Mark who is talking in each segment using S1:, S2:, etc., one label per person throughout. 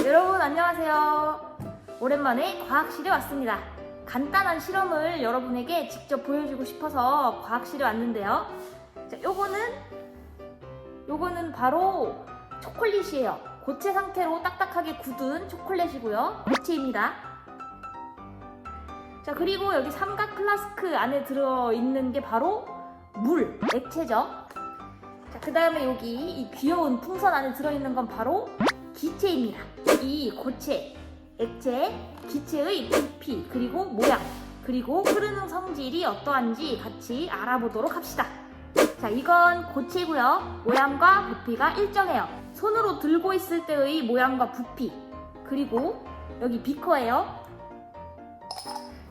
S1: 여러분 안녕하세요. 오랜만에 과학실에 왔습니다. 간단한 실험을 여러분에게 직접 보여주고 싶어서 과학실에 왔는데요. 자, 요거는 바로 초콜릿이에요. 고체 상태로 딱딱하게 굳은 초콜릿이고요. 고체입니다. 자, 그리고 여기 삼각 플라스크 안에 들어있는 게 바로 물, 액체죠. 자, 그 다음에 여기 이 귀여운 풍선 안에 들어있는 건 바로 기체입니다. 이 고체, 액체, 기체의 부피, 그리고 모양, 그리고 흐르는 성질이 어떠한지 같이 알아보도록 합시다. 자, 이건 고체고요. 모양과 부피가 일정해요. 손으로 들고 있을 때의 모양과 부피, 그리고 여기 비커예요.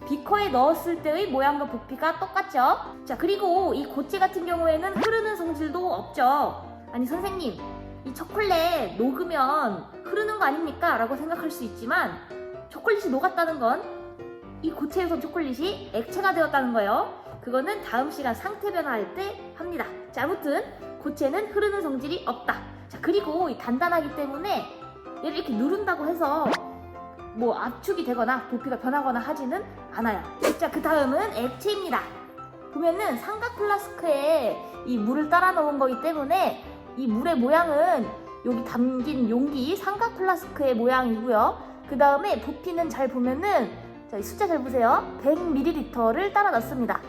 S1: 비커에 넣었을 때의 모양과 부피가 똑같죠? 자, 그리고 이 고체 같은 경우에는 흐르는 성질도 없죠. 아니 선생님, 이 초콜릿 녹으면 흐르는 거 아닙니까? 라고 생각할 수 있지만 초콜릿이 녹았다는 건 이 고체에서 초콜릿이 액체가 되었다는 거예요. 그거는 다음 시간 상태 변화할 때 합니다. 자, 아무튼 고체는 흐르는 성질이 없다. 자, 그리고 이 단단하기 때문에 얘를 이렇게 누른다고 해서 뭐 압축이 되거나 부피가 변하거나 하지는 않아요. 자, 그 다음은 액체입니다. 보면은 삼각 플라스크에 이 물을 따라 넣은 거기 때문에 이 물의 모양은 여기 담긴 용기 삼각 플라스크의 모양이고요. 그 다음에 부피는 잘 보면은, 자, 이 숫자 잘 보세요. 100ml를 따라 넣습니다.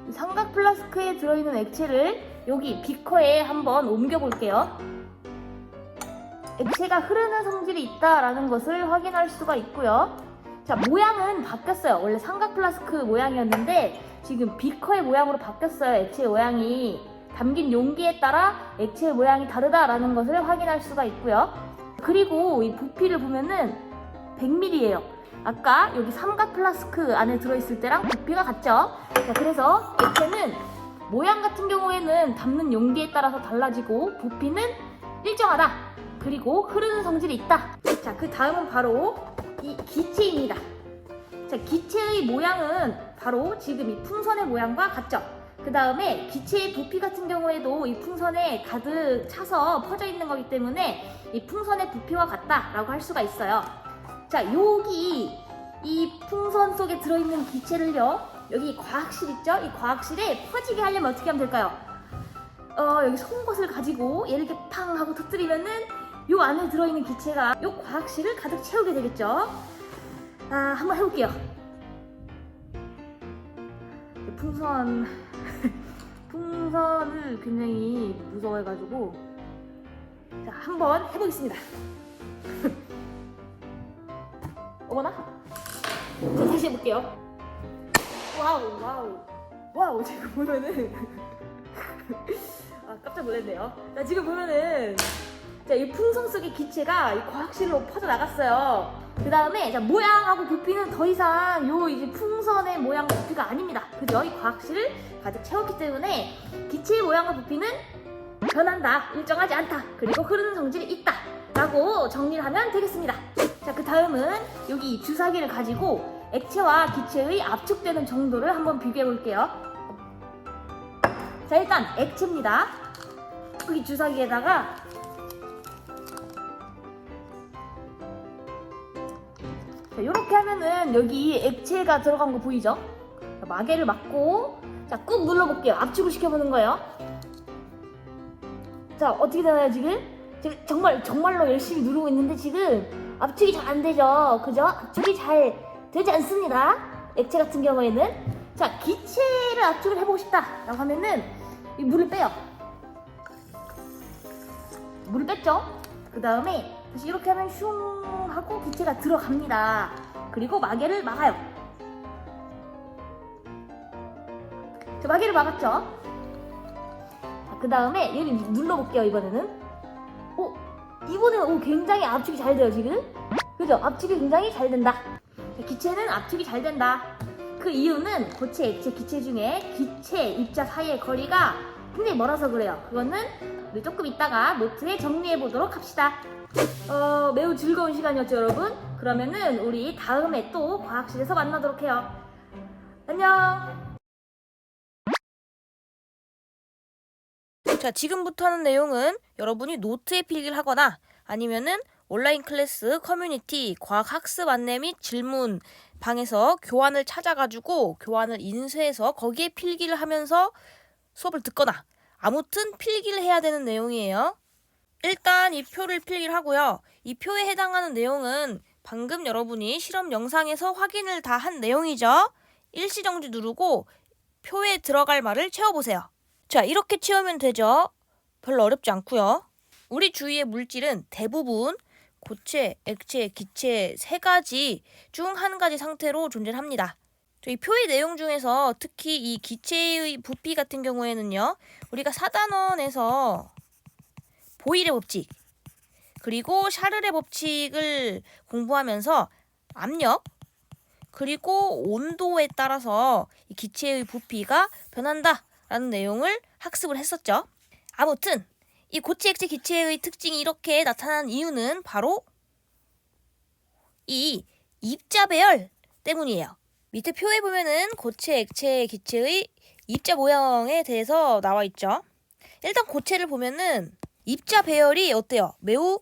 S1: 이 삼각 플라스크에 들어있는 액체를 여기 비커에 한번 옮겨 볼게요. 액체가 흐르는 성질이 있다라는 것을 확인할 수가 있고요. 자, 모양은 바뀌었어요. 원래 삼각 플라스크 모양이었는데 지금 비커의 모양으로 바뀌었어요. 액체의 모양이 담긴 용기에 따라 액체의 모양이 다르다라는 것을 확인할 수가 있고요. 그리고 이 부피를 보면은 100ml예요. 아까 여기 삼각 플라스크 안에 들어있을 때랑 부피가 같죠? 자, 그래서 액체는 모양 같은 경우에는 담는 용기에 따라서 달라지고 부피는 일정하다. 그리고 흐르는 성질이 있다. 자, 그 다음은 바로 이 기체입니다. 자, 기체의 모양은 바로 지금 이 풍선의 모양과 같죠? 그 다음에 기체의 부피 같은 경우에도 이 풍선에 가득 차서 퍼져 있는 거기 때문에 이 풍선의 부피와 같다라고 할 수가 있어요. 자, 여기 이 풍선 속에 들어있는 기체를요, 여기 과학실 있죠? 이 과학실에 퍼지게 하려면 어떻게 하면 될까요? 여기 송곳을 가지고 얘를 이렇게 팡 하고 터뜨리면은 요 안에 들어있는 기체가 요 과학실을 가득 채우게 되겠죠? 한번 해볼게요. 풍선을 굉장히 무서워해가지고, 자, 한번 해보겠습니다. 어머나? 자, 다시 해볼게요. 와우, 지금 보면은 깜짝 놀랐네요. 자, 지금 보면은, 자, 이 풍선 속의 기체가 이 과학실로 퍼져나갔어요. 그 다음에, 자, 모양하고 부피는 더 이상 요 이제 풍선의 모양과 부피가 아닙니다. 그죠? 이 과학실을 가득 채웠기 때문에 기체의 모양과 부피는 변한다, 일정하지 않다, 그리고 흐르는 성질이 있다 라고 정리를 하면 되겠습니다. 자, 그 다음은 여기 주사기를 가지고 액체와 기체의 압축되는 정도를 한번 비교해 볼게요. 자, 일단 액체입니다. 여기 주사기에다가 자, 이렇게 하면은 여기 액체가 들어간 거 보이죠? 자, 마개를 막고, 자, 꾹 눌러볼게요. 압축을 시켜보는 거예요. 자, 어떻게 되나요, 지금? 제가 정말로 열심히 누르고 있는데 지금 압축이 잘 안 되죠? 그죠? 압축이 잘 되지 않습니다. 액체 같은 경우에는. 자, 기체를 압축을 해보고 싶다 라고 하면은 이 물을 빼요. 물을 뺐죠? 그 다음에 다시 이렇게 하면 슝 하고 기체가 들어갑니다. 그리고 마개를 막아요. 자, 마개를 막았죠? 자, 그 다음에 얘를 눌러볼게요. 이번에는 이번에는 굉장히 압축이 잘 돼요. 지금 그죠? 압축이 굉장히 잘 된다. 자, 기체는 압축이 잘 된다. 그 이유는 고체, 액체, 기체 중에 기체, 입자 사이의 거리가 굉장히 멀어서 그래요. 그거는 우리 조금 이따가 노트에 정리해 보도록 합시다. 매우 즐거운 시간이었죠, 여러분? 그러면은 우리 다음에 또 과학실에서 만나도록 해요. 안녕! 자, 지금부터 하는 내용은 여러분이 노트에 필기를 하거나 아니면은 온라인 클래스, 커뮤니티, 과학 학습 안내 및 질문 방에서 교환을 찾아가지고 교환을 인쇄해서 거기에 필기를 하면서 수업을 듣거나 아무튼 필기를 해야 되는 내용이에요. 일단 이 표를 필기를 하고요. 이 표에 해당하는 내용은 방금 여러분이 실험 영상에서 확인을 다 한 내용이죠. 일시정지 누르고 표에 들어갈 말을 채워보세요. 자, 이렇게 채우면 되죠. 별로 어렵지 않고요. 우리 주위의 물질은 대부분 고체, 액체, 기체 세 가지 중 한 가지 상태로 존재를 합니다. 이 표의 내용 중에서 특히 이 기체의 부피 같은 경우에는요. 우리가 4단원에서 보일의 법칙 그리고 샤를의 법칙을 공부하면서 압력 그리고 온도에 따라서 이 기체의 부피가 변한다라는 내용을 학습을 했었죠. 아무튼 이 고체, 액체, 기체의 특징이 이렇게 나타난 이유는 바로 이 입자 배열 때문이에요. 밑에 표에 보면은 고체, 액체, 기체의 입자 모형에 대해서 나와 있죠. 일단 고체를 보면은 입자 배열이 어때요? 매우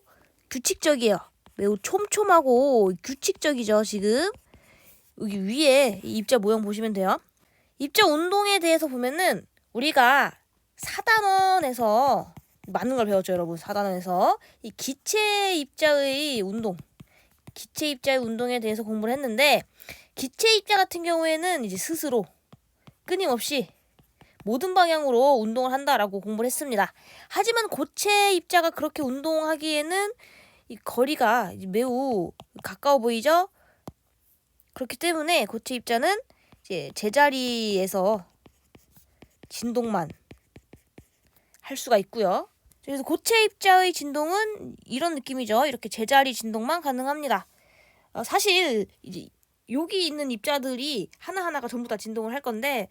S1: 규칙적이에요. 매우 촘촘하고 규칙적이죠, 지금. 여기 위에 입자 모형 보시면 돼요. 입자 운동에 대해서 보면은 우리가 4단원에서 많은 걸 배웠죠, 여러분. 4단원에서 이 기체 입자의 운동, 기체 입자의 운동에 대해서 공부를 했는데 기체 입자 같은 경우에는 이제 스스로 끊임없이 모든 방향으로 운동을 한다라고 공부를 했습니다. 하지만 고체 입자가 그렇게 운동하기에는 이 거리가 매우 가까워 보이죠? 그렇기 때문에 고체 입자는 이제 제자리에서 진동만 할 수가 있고요. 그래서 고체 입자의 진동은 이런 느낌이죠. 이렇게 제자리 진동만 가능합니다. 사실 이제 여기 있는 입자들이 하나하나가 전부 다 진동을 할 건데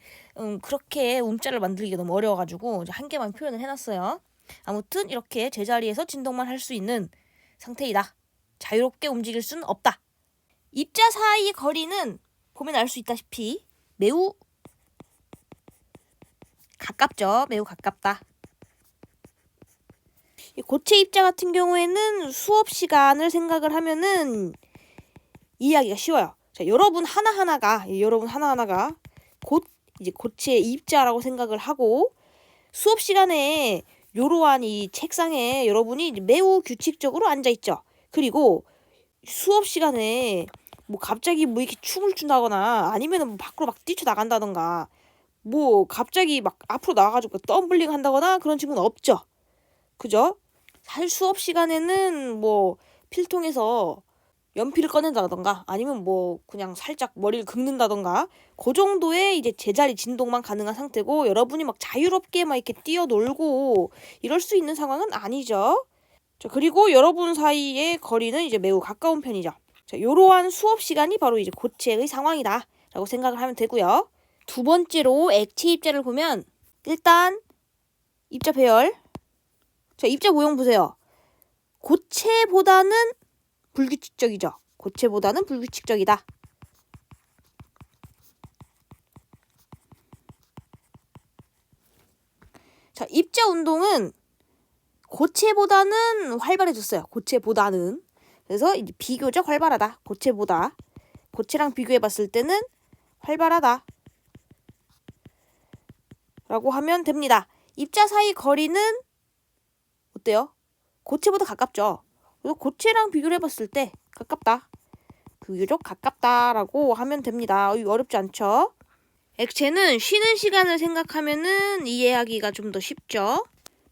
S1: 그렇게 움자를 만들기가 너무 어려워가지고 이제 한 개만 표현을 해놨어요. 아무튼 이렇게 제자리에서 진동만 할 수 있는 상태이다. 자유롭게 움직일 수는 없다. 입자 사이의 거리는 보면 알 수 있다시피 매우 가깝죠. 매우 가깝다. 고체 입자 같은 경우에는 수업 시간을 생각을 하면은 이해하기가 쉬워요. 자, 여러분 하나하나가 곧 이제 고체 입자라고 생각을 하고 수업 시간에 요러한 이 책상에 여러분이 매우 규칙적으로 앉아 있죠. 그리고 수업 시간에 뭐 갑자기 뭐 이렇게 춤을 춘다거나 아니면은 뭐 밖으로 막 뛰쳐나간다던가 뭐 갑자기 막 앞으로 나와가지고 덤블링 한다거나 그런 친구는 없죠. 그죠? 사실 수업 시간에는 뭐 필통에서 연필을 꺼낸다던가 아니면 뭐 그냥 살짝 머리를 긁는다던가 그 정도의 이제 제자리 진동만 가능한 상태고 여러분이 막 자유롭게 막 이렇게 뛰어놀고 이럴 수 있는 상황은 아니죠. 자, 그리고 여러분 사이의 거리는 이제 매우 가까운 편이죠. 자, 이러한 수업 시간이 바로 이제 고체의 상황이다 라고 생각을 하면 되고요. 두 번째로 액체 입자를 보면 일단 입자 배열. 자, 입자 모형 보세요. 고체보다는 불규칙적이죠. 고체보다는 불규칙적이다. 자, 입자 운동은 고체보다는 활발해졌어요. 고체보다는. 그래서 이제 비교적 활발하다. 고체보다. 고체랑 비교해봤을 때는 활발하다. 라고 하면 됩니다. 입자 사이 거리는 어때요? 고체보다 가깝죠. 그래서 고체랑 비교를 해봤을 때 가깝다. 비교적 가깝다라고 하면 됩니다. 어렵지 않죠? 액체는 쉬는 시간을 생각하면은 이해하기가 좀 더 쉽죠.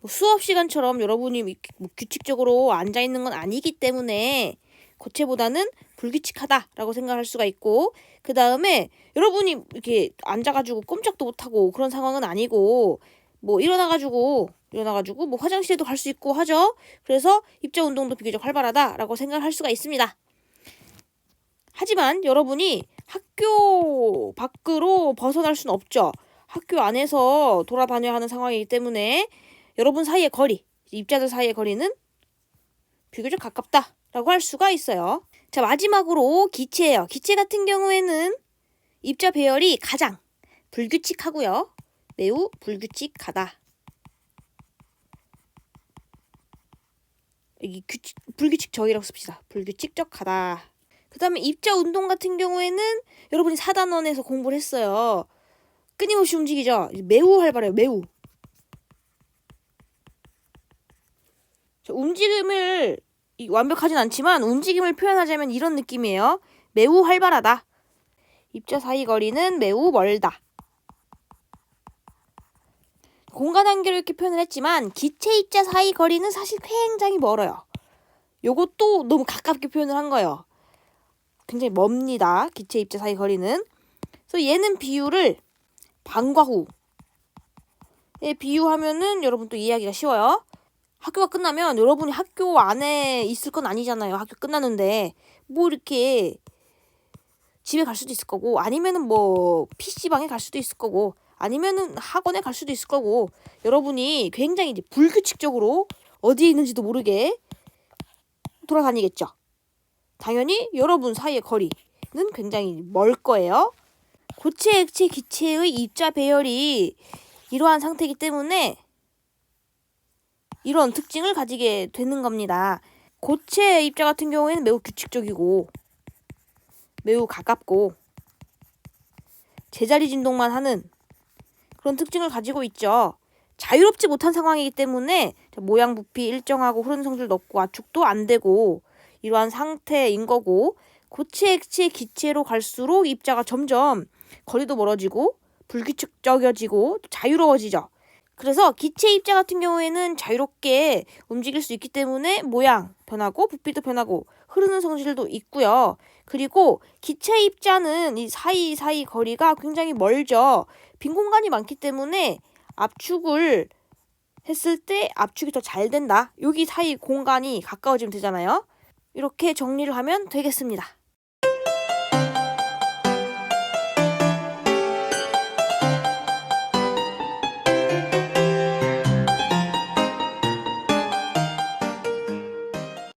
S1: 수업 시간처럼 여러분이 뭐 규칙적으로 앉아 있는 건 아니기 때문에 고체보다는 불규칙하다라고 생각할 수가 있고 그 다음에 여러분이 이렇게 앉아가지고 꼼짝도 못하고 그런 상황은 아니고 뭐 일어나가지고 뭐 화장실에도 갈 수 있고 하죠. 그래서 입자 운동도 비교적 활발하다라고 생각할 수가 있습니다. 하지만 여러분이 학교 밖으로 벗어날 수는 없죠. 학교 안에서 돌아다녀야 하는 상황이기 때문에 여러분 사이의 거리, 입자들 사이의 거리는 비교적 가깝다라고 할 수가 있어요. 자, 마지막으로 기체예요. 기체 같은 경우에는 입자 배열이 가장 불규칙하고요. 매우 불규칙하다.
S2: 불규칙적이라고 씁시다. 불규칙적하다. 그 다음에 입자 운동 같은 경우에는 여러분이 4단원에서 공부를 했어요. 끊임없이 움직이죠. 매우 활발해요. 매우. 움직임을 완벽하진 않지만 움직임을 표현하자면 이런 느낌이에요. 매우 활발하다. 입자 사이 거리는 매우 멀다. 공간 한계로 이렇게 표현을 했지만 기체 입자 사이 거리는 사실 굉장히 멀어요. 요것도 너무 가깝게 표현을 한 거예요. 굉장히 멉니다. 기체 입자 사이 거리는. 그래서 얘는 비유를 방과 후에 비유하면은 여러분 또 이해하기가 쉬워요. 학교가 끝나면 여러분이 학교 안에 있을 건 아니잖아요. 학교 끝나는데 뭐 이렇게 집에 갈 수도 있을 거고, 아니면은 뭐 PC방에 갈 수도 있을 거고, 아니면은 학원에 갈 수도 있을 거고, 여러분이 굉장히 이제 불규칙적으로 어디에 있는지도 모르게 돌아다니겠죠. 당연히 여러분 사이의 거리는 굉장히 멀 거예요. 고체, 액체, 기체의 입자 배열이 이러한 상태이기 때문에 이런 특징을 가지게 되는 겁니다. 고체 입자 같은 경우에는 매우 규칙적이고 매우 가깝고 제자리 진동만 하는 그런 특징을 가지고 있죠. 자유롭지 못한 상황이기 때문에 모양 부피 일정하고 흐르는 성질도 없고 압축도 안 되고 이러한 상태인 거고, 고체, 액체, 기체로 갈수록 입자가 점점 거리도 멀어지고 불규칙적이어지고 자유로워지죠. 그래서 기체 입자 같은 경우에는 자유롭게 움직일 수 있기 때문에 모양 변하고 부피도 변하고 흐르는 성질도 있고요. 그리고 기체 입자는 이 사이사이 거리가 굉장히 멀죠. 빈 공간이 많기 때문에 압축을 했을 때 압축이 더 잘 된다. 여기 사이 공간이 가까워지면 되잖아요. 이렇게 정리를 하면 되겠습니다.